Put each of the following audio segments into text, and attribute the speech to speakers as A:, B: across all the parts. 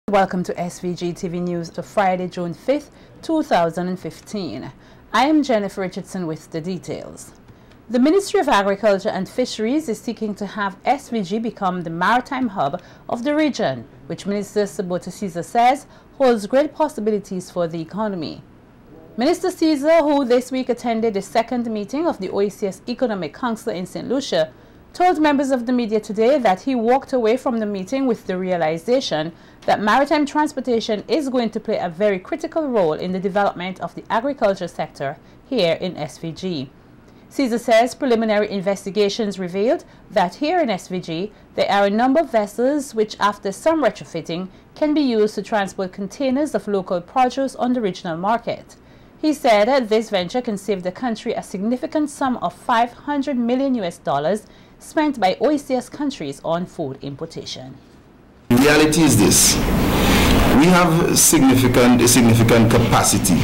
A: Welcome to SVG-TV News for Friday, June 5th, 2015. I am Jennifer Richardson with the details. The Ministry of Agriculture and Fisheries is seeking to have SVG become the maritime hub of the region, which Minister Sabota Caesar says holds great possibilities for the economy. Minister Caesar, who this week attended the second meeting of the OECS Economic Council in St. Lucia, told members of the media today that he walked away from the meeting with the realization that maritime transportation is going to play a very critical role in the development of the agriculture sector here in SVG. Caesar says preliminary investigations revealed that here in SVG there are a number of vessels which, after some retrofitting, can be used to transport containers of local produce on the regional market. He said that this venture can save the country a significant sum of $500 million spent by OECS countries on food importation.
B: The reality is this: we have a significant capacity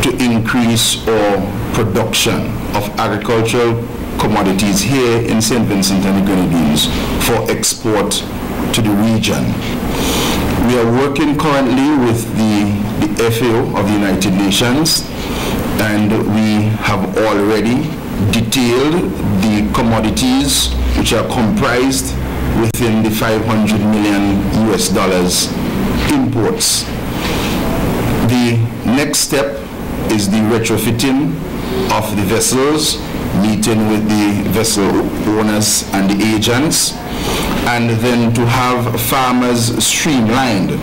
B: to increase our production of agricultural commodities here in St. Vincent and the Grenadines for export to the region. We are working currently with the FAO of the United Nations, and we have already detailed the commodities which are comprised within the $500 million imports. The next step is the retrofitting of the vessels, meeting with the vessel owners and the agents, and then to have farmers streamlined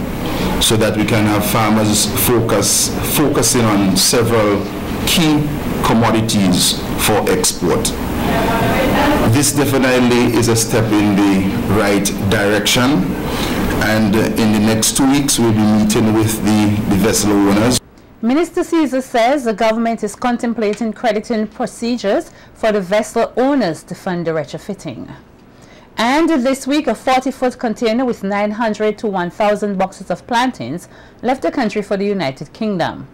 B: so that we can have farmers focusing on several key commodities for export. This definitely is a step in the right direction, and in the next 2 weeks we'll be meeting with the vessel owners.
A: Minister Caesar says the government is contemplating crediting procedures for the vessel owners to fund the retrofitting. And this week, a 40-foot container with 900 to 1,000 boxes of plantains left the country for the United Kingdom.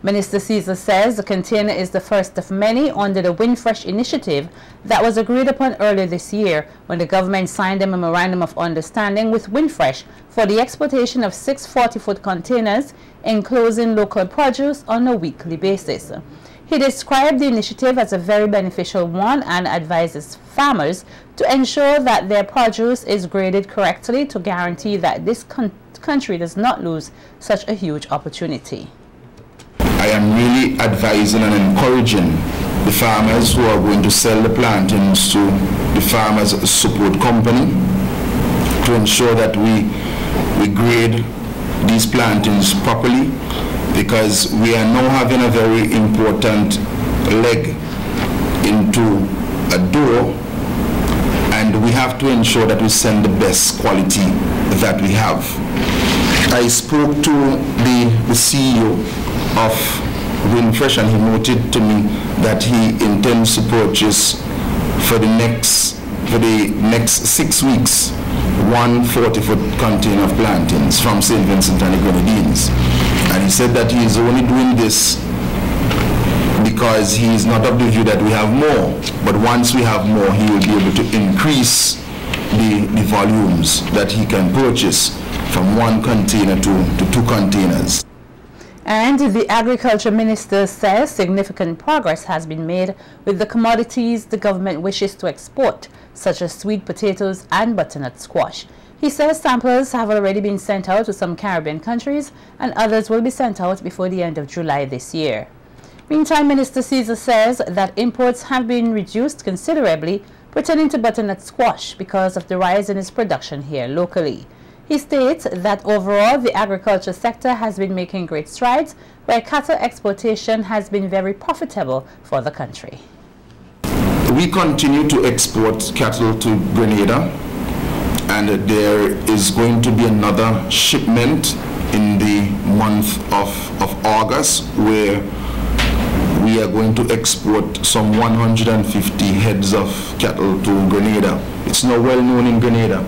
A: Minister Caesar says the container is the first of many under the Windfresh initiative that was agreed upon earlier this year when the government signed a memorandum of understanding with Windfresh for the exportation of 6 40-foot containers enclosing local produce on a weekly basis. He described the initiative as a very beneficial one and advises farmers to ensure that their produce is graded correctly to guarantee that this country does not lose such a huge opportunity.
B: I am really advising and encouraging the farmers who are going to sell the plantains to the Farmers Support Company to ensure that we grade these plantains properly, because we are now having a very important leg into a door, and we have to ensure that we send the best quality that we have. I spoke to the CEO of Windfresh, and he noted to me that he intends to purchase for the next 6 weeks 1 40-foot container of plantains from St. Vincent and the Grenadines. And he said that he is only doing this because he is not of the view that we have more, but once we have more, he will be able to increase the volumes that he can purchase from 1 container to 2 containers.
A: And the Agriculture Minister says significant progress has been made with the commodities the government wishes to export, such as sweet potatoes and butternut squash. He says samples have already been sent out to some Caribbean countries, and others will be sent out before the end of July this year. Meantime, Minister Caesar says that imports have been reduced considerably pertaining to butternut squash because of the rise in its production here locally. He states that overall the agriculture sector has been making great strides, where cattle exportation has been very profitable for the country.
B: We continue to export cattle to Grenada, and there is going to be another shipment in the month of August, where we are going to export some 150 heads of cattle to Grenada. It's now well known in Grenada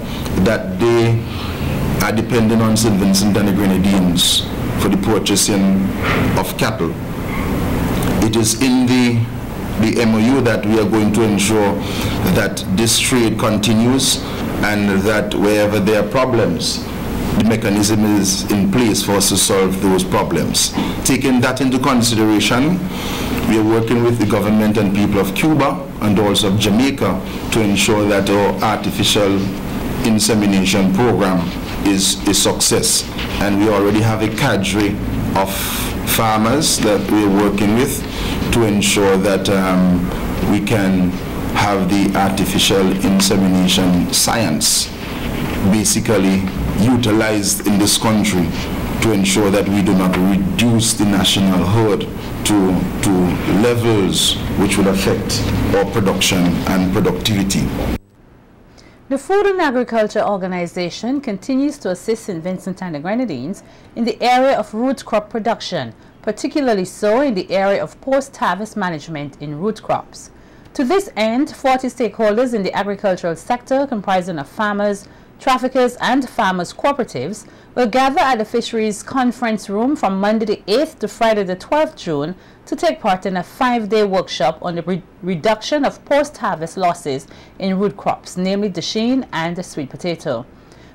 B: that they are dependent on St. Vincent and the Grenadines for the purchasing of cattle. It is in the MOU that we are going to ensure that this trade continues, and that wherever there are problems, the mechanism is in place for us to solve those problems. Taking that into consideration, we are working with the government and people of Cuba and also of Jamaica to ensure that our artificial insemination program is a success. And we already have a cadre of farmers that we are working with to ensure that we can have the artificial insemination science basically utilized in this country to ensure that we do not reduce the national herd to levels which will affect our production and productivity.
A: The Food and Agriculture Organization continues to assist St. Vincent and the Grenadines in the area of root crop production, particularly so in the area of post-harvest management in root crops. To this end, 40 stakeholders in the agricultural sector, comprising of farmers, traffickers and farmers' cooperatives, will gather at the Fisheries Conference Room from Monday the 8th to Friday the 12th June to take part in a 5-day workshop on the reduction of post-harvest losses in root crops, namely the sheen and the sweet potato.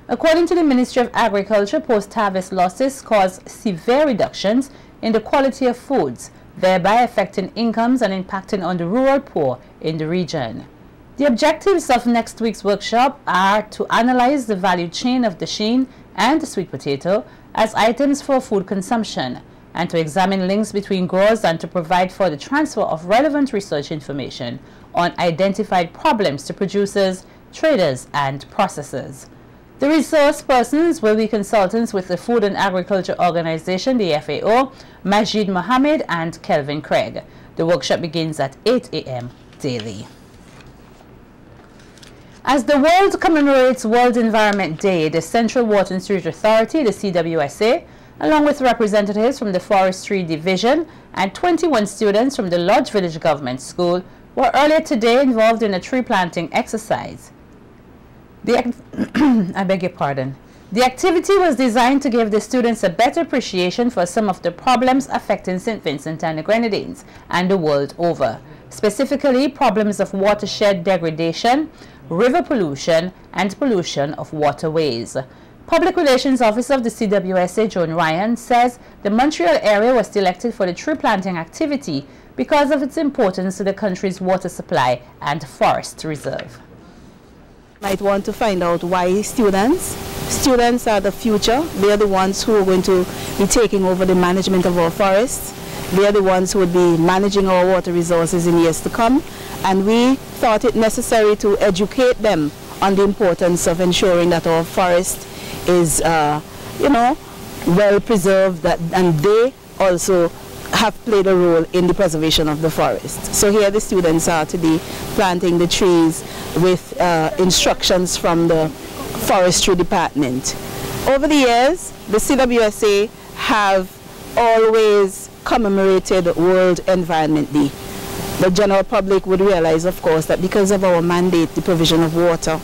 A: According to the Ministry of Agriculture, post-harvest losses cause severe reductions in the quality of foods, thereby affecting incomes and impacting on the rural poor in the region. The objectives of next week's workshop are to analyze the value chain of the sheen and the sweet potato as items for food consumption, and to examine links between growers and to provide for the transfer of relevant research information on identified problems to producers, traders, and processors. The resource persons will be consultants with the Food and Agriculture Organization, the FAO, Majid Mohammed and Kelvin Craig. The workshop begins at 8 a.m. daily. As the world commemorates World Environment Day, the Central Water and Sewerage Authority, the CWSA, along with representatives from the Forestry Division and 21 students from the Lodge Village Government School, were earlier today involved in a tree planting exercise. I beg your pardon. The activity was designed to give the students a better appreciation for some of the problems affecting St. Vincent and the Grenadines and the world over, specifically problems of watershed degradation, river pollution, and pollution of waterways. Public Relations Officer of the CWSA, Joan Ryan, says the Montreal area was selected for the tree planting activity because of its importance to the country's water supply and forest reserve.
C: Might want to find out why students are the future. They are the ones who are going to be taking over the management of our forests. They are the ones who would be managing our water resources in years to come, and we thought it necessary to educate them on the importance of ensuring that our forest is well preserved, and they also have played a role in the preservation of the forest. So here the students are today planting the trees with instructions from the forestry department. Over the years, the CWSA have always commemorated World Environment Day. The general public would realize, of course, that because of our mandate, the provision of water,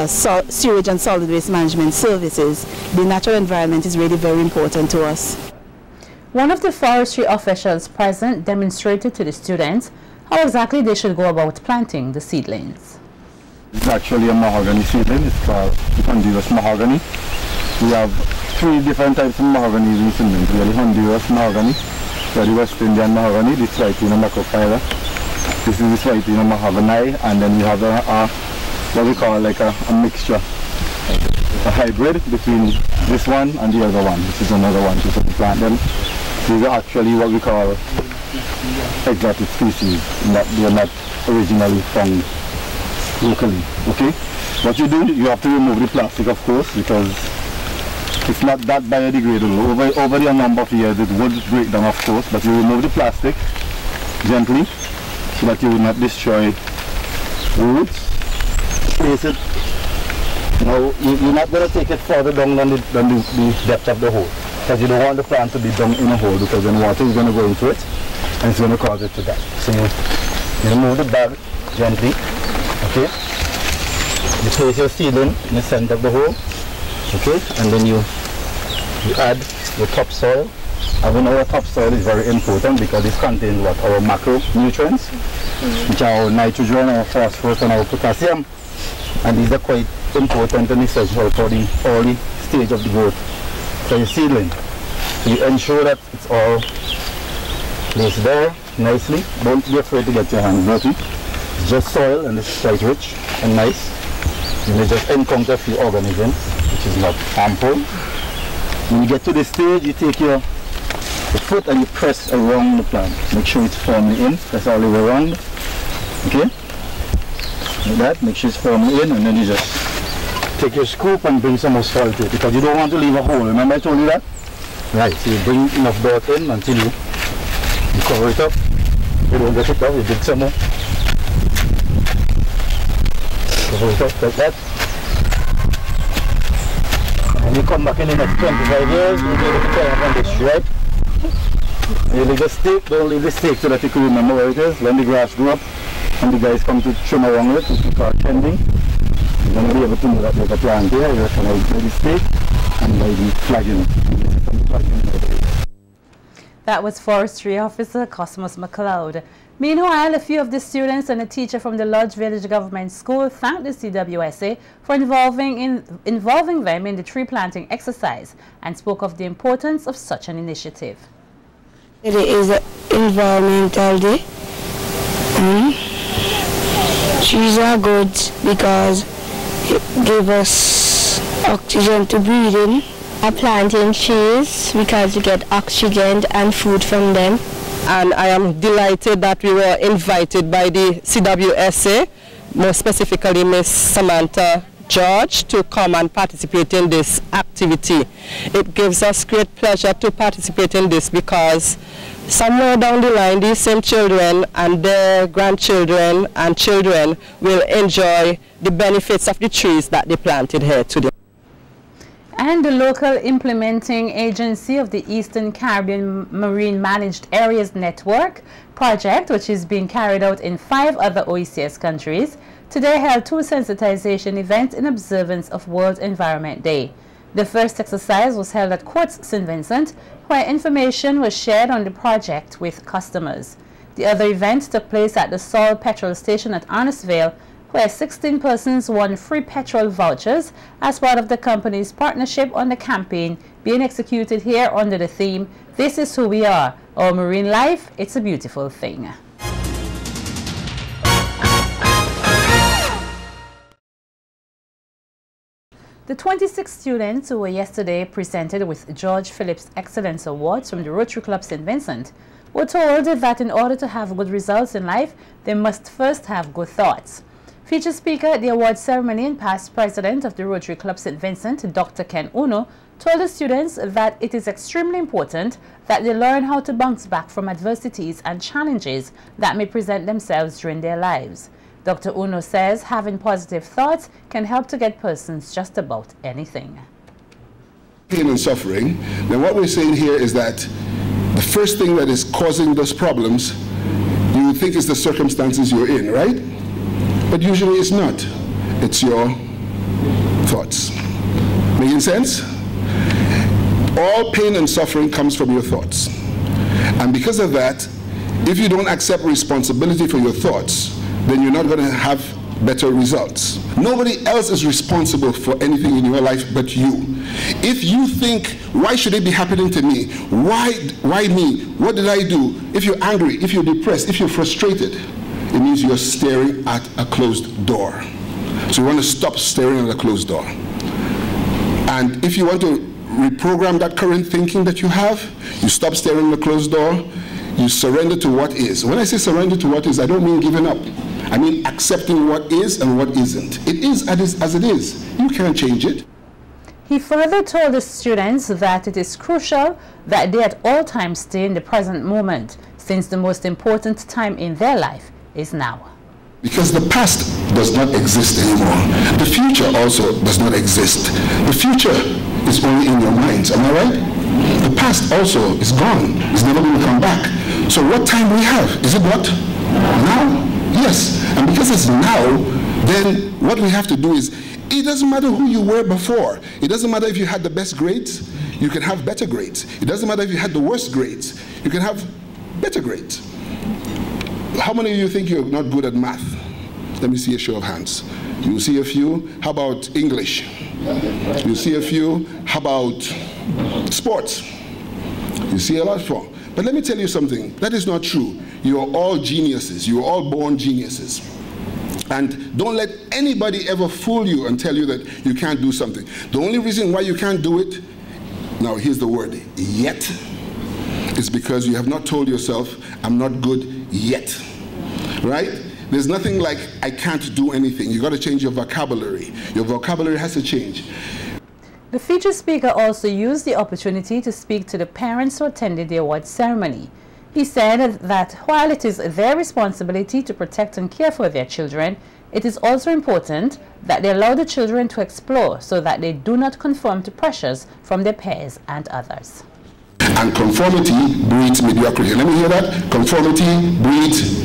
C: sewage and solid waste management services, the natural environment is really very important to us.
A: One of the forestry officials present demonstrated to the students how exactly they should go about planting the seedlings.
D: It's actually a mahogany seedling. It's called Honduras mahogany. We have 3 different types of mahogany in Finland. We have the Honduras mahogany, we have the West Indian mahogany, the Swahili macrophylla. This is the Swahili mahogany, and then we have what we call like a mixture, a hybrid between this one and the other one. This is another one. So we plant them. These are actually what we call exotic species, that they are not originally found locally. Okay? What you do, you have to remove the plastic, of course, because it's not that biodegradable. Over a number of years it would break down, of course, but you remove the plastic gently so that you will not destroy roots. Place it. Now, you're not going to take it further down than the depth of the hole, because you don't want the plant to be down in a hole, because then water is going to go into it and it's going to cause it to die. So you remove the bag gently. Okay, you place your seedling in the center of the hole, okay, and then you add your topsoil. And we know our topsoil is very important because it contains what? Our macronutrients, which are our nitrogen, our phosphorus, and our potassium. And these are quite important and essential for all the stage of the growth for your seedling. So you ensure that it's all placed there nicely. Don't be afraid to get your hands dirty. It's just soil and this is quite rich and nice. You may just encounter a few organisms, which is not harmful. When you get to this stage, you take your foot and you press around the plant. Make sure it's firmly in. Press all the way around. Okay? Like that. Make sure it's firmly in, and then you just take your scoop and bring some more soil to it, because you don't want to leave a hole. Remember I told you that? Right. So you bring enough dirt in until you cover it up. You don't get it up, you dig some more. Cover it up like that. And you come back in the next 25 years, you'll be able to tell on this, right? You leave the stake, don't leave the stake so that you can remember where it is. When the grass grow up and the guys come to trim around it, which we call tending, you're going to be able to know that there's a plant here. You recognize by the stake and by the flagging.
A: That was Forestry Officer Cosmos McLeod. Meanwhile, a few of the students and a teacher from the Lodge Village Government School thanked the CWSA for involving them in the tree planting exercise and spoke of the importance of such an initiative.
E: It is an environmental day. Trees are good because it give us oxygen to breathe in. I planting trees because we get oxygen and food from them.
F: And I am delighted that we were invited by the CWSA, more specifically Miss Samantha George, to come and participate in this activity. It gives us great pleasure to participate in this because somewhere down the line these same children and their grandchildren and children will enjoy the benefits of the trees that they planted here today.
A: And the local implementing agency of the Eastern Caribbean Marine Managed Areas Network project, which is being carried out in 5 other OECS countries, today held 2 sensitization events in observance of World Environment Day. The first exercise was held at Quartz St. Vincent, where information was shared on the project with customers. The other event took place at the Sol petrol station at Arnesville, where 16 persons won free petrol vouchers as part of the company's partnership on the campaign being executed here under the theme, "This is who we are, our marine life, it's a beautiful thing." The 26 students who were yesterday presented with George Phillips Excellence Awards from the Rotary Club St. Vincent were told that in order to have good results in life, they must first have good thoughts. Featured speaker at the award ceremony and past president of the Rotary Club St. Vincent, Dr. Ken Uno, told the students that it is extremely important that they learn how to bounce back from adversities and challenges that may present themselves during their lives. Dr. Uno says having positive thoughts can help to get persons just about anything.
B: Pain and suffering, then what we're saying here is that the first thing that is causing those problems, you think is the circumstances you're in, right? But usually it's not. It's your thoughts. Making sense? All pain and suffering comes from your thoughts. And because of that, if you don't accept responsibility for your thoughts, then you're not going to have better results. Nobody else is responsible for anything in your life but you. If you think, why should it be happening to me? Why me? What did I do? If you're angry, if you're depressed, if you're frustrated, it means you're staring at a closed door. So you want to stop staring at a closed door. And if you want to reprogram that current thinking that you have, you stop staring at the closed door, you surrender to what is. When I say surrender to what is, I don't mean giving up. I mean accepting what is and what isn't. It is as it is. You can't change it.
A: He further told the students that it is crucial that they at all times stay in the present moment, since the most important time in their life is now.
B: Because the past does not exist anymore. The future also does not exist. The future is only in your minds, am I right? The past also is gone. It's never going to come back. So what time we have? Is it what? Now? Yes. And because it's now, then what we have to do is, it doesn't matter who you were before. It doesn't matter if you had the best grades, you can have better grades. It doesn't matter if you had the worst grades, you can have better grades. How many of you think you're not good at math?
G: Let me see a show of hands. You see a few. How about English? You see a few. How about sports? You see a lot more. But let me tell you something. That is not true. You are all geniuses. You are all born geniuses. And don't let anybody ever fool you and tell you that you can't do something. The only reason why you can't do it, now here's the word, yet, is because you have not told yourself, I'm not good yet. Right? There's nothing like, I can't do anything. You've got to change your vocabulary. Your vocabulary has to change.
A: The featured speaker also used the opportunity to speak to the parents who attended the award ceremony. He said that while it is their responsibility to protect and care for their children, it is also important that they allow the children to explore so that they do not conform to pressures from their peers and others.
G: And conformity breeds mediocrity. Let me hear that. Conformity breeds.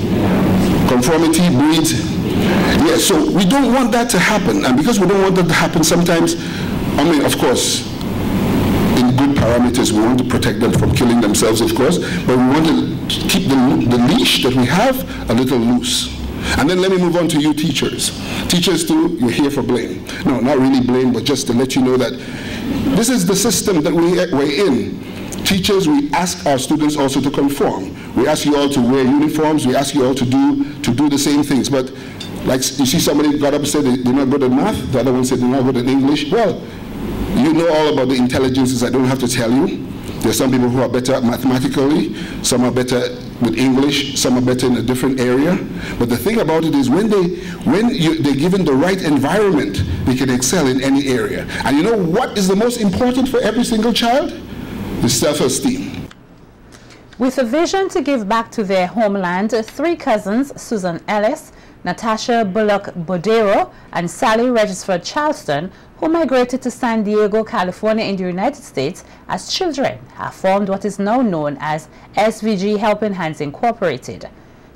G: Yeah, so we don't want that to happen. And because we don't want that to happen, sometimes, I mean, of course, in good parameters, we want to protect them from killing themselves, of course, but we want to keep the leash that we have a little loose. And then let me move on to you teachers. Teachers too, you're here for blame. No, not really blame, but just to let you know that this is the system that we're in. Teachers, we ask our students also to conform. We ask you all to wear uniforms. We ask you all to do the same things. But like you see somebody got up and said they're not good at math. The other one said they're not good at English. Well, you know all about the intelligences. I don't have to tell you. There's some people who are better mathematically. Some are better with English. Some are better in a different area. But the thing about it is when they're given the right environment, they can excel in any area. And you know what is the most important for every single child? The self-esteem.
A: With a vision to give back to their homeland, three cousins, Susan Ellis, Natasha Bullock Bodero, and Sally Regisford Charleston, who migrated to San Diego, California in the United States as children, have formed what is now known as SVG Helping Hands Incorporated.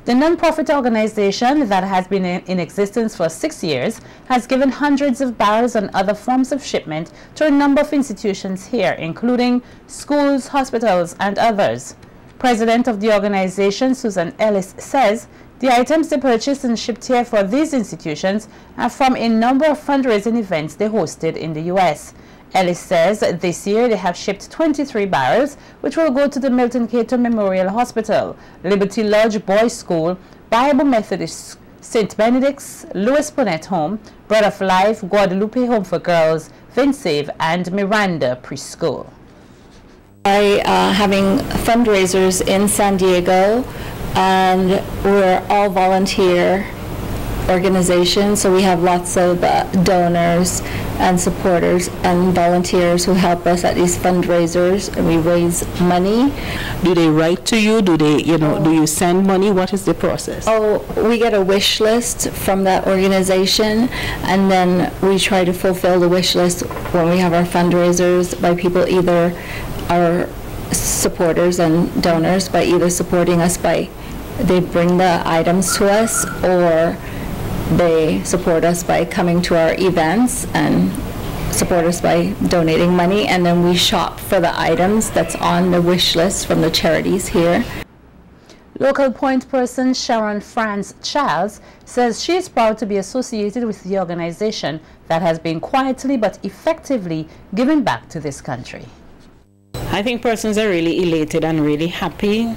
A: The non-profit organization that has been in existence for 6 years has given hundreds of barrels and other forms of shipment to a number of institutions here, including schools, hospitals, and others. President of the organization, Susan Ellis, says the items they purchased and shipped here for these institutions are from a number of fundraising events they hosted in the U.S. Ellis says this year they have shipped 23 barrels, which will go to the Milton Cato Memorial Hospital, Liberty Lodge Boys School, Bible Methodist St. Benedict's, Louis Ponette Home, Bread of Life, Guadalupe Home for Girls, Vinsave, and Miranda Preschool.
H: By having fundraisers in San Diego, and we're all volunteer organizations, so we have lots of donors and supporters and volunteers who help us at these fundraisers, and we raise money.
I: Do they write to you? Do they, do you send money? What is the process?
H: Oh, we get a wish list from that organization, and then we try to fulfill the wish list when we have our fundraisers by people, either our supporters and donors, by either supporting us by they bring the items to us, or they support us by coming to our events and support us by donating money, and then we shop for the items that's on the wish list from the charities here.
A: Local point person Sharon France Charles says she is proud to be associated with the organization that has been quietly but effectively giving back to this country.
I: I think persons are really elated and really happy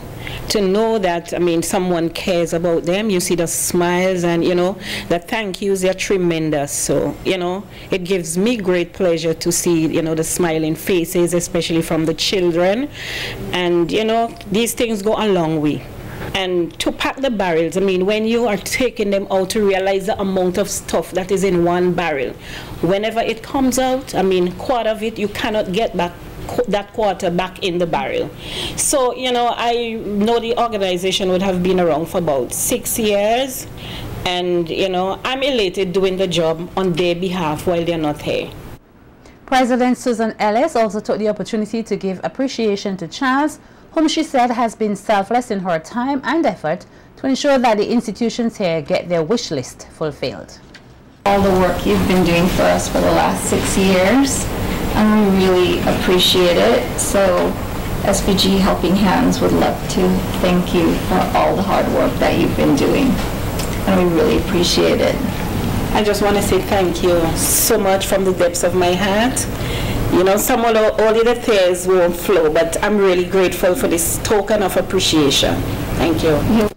I: to know that, someone cares about them. You see the smiles and, the thank yous are tremendous. So, it gives me great pleasure to see, the smiling faces, especially from the children. And, these things go a long way. And to pack the barrels, when you are taking them out to realize the amount of stuff that is in one barrel, whenever it comes out, quarter of it you cannot get back that quarter back in the barrel. So, I know the organization would have been around for about 6 years, and, I'm elated doing the job on their behalf while they're not here.
A: President Susan Ellis also took the opportunity to give appreciation to Charles, whom she said has been selfless in her time and effort to ensure that the institutions here get their wish list fulfilled.
H: All the work you've been doing for us for the last 6 years, and we really appreciate it. So SVG Helping Hands would love to thank you for all the hard work that you've been doing. and we really appreciate it.
I: I just want to say thank you so much from the depths of my heart. You know, some of the tears won't flow, but I'm really grateful for this token of appreciation. Thank you.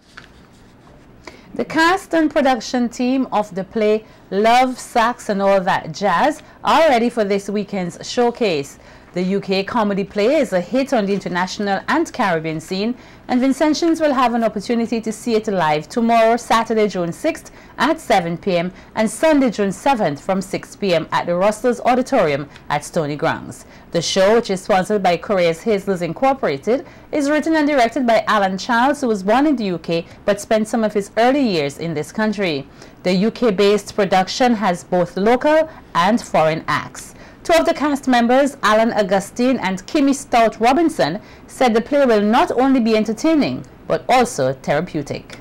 A: The cast and production team of the play Love, Sax and All That Jazz are ready for this weekend's showcase. The UK comedy play is a hit on the international and Caribbean scene, and Vincentians will have an opportunity to see it live tomorrow, Saturday, June 6th at 7 p.m. and Sunday, June 7th from 6 p.m. at the Russells Auditorium at Stony Grounds. The show, which is sponsored by Korea's Hazels Incorporated, is written and directed by Alan Charles, who was born in the UK but spent some of his early years in this country. The UK-based production has both local and foreign acts. Two of the cast members, Alan Augustine and Kimmy Stout Robinson, said the play will not only be entertaining, but also therapeutic.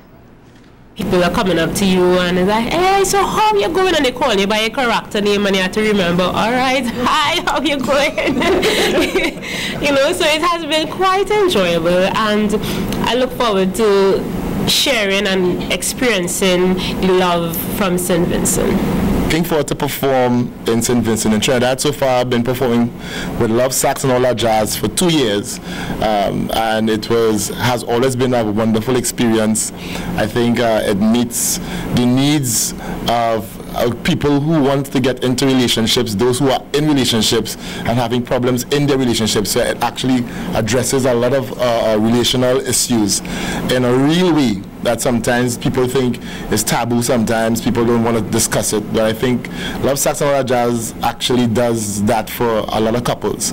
J: People are coming up to you and it's like, hey, so how you going? And they call you by your character name and you have to remember, all right, hi, how you going? You know, so it has been quite enjoyable, and I look forward to sharing and experiencing love from St. Vincent.
B: Looking forward to perform in St. Vincent in Trinidad. So far I've been performing with Love, Sax and All That Jazz for 2 years, and it has always been a wonderful experience. I think it meets the needs of people who want to get into relationships, those who are in relationships and having problems in their relationships. So it actually addresses a lot of relational issues in a real way that sometimes people think is taboo. Sometimes people don't want to discuss it, but I think Love, Sax and All That Jazz actually does that for a lot of couples.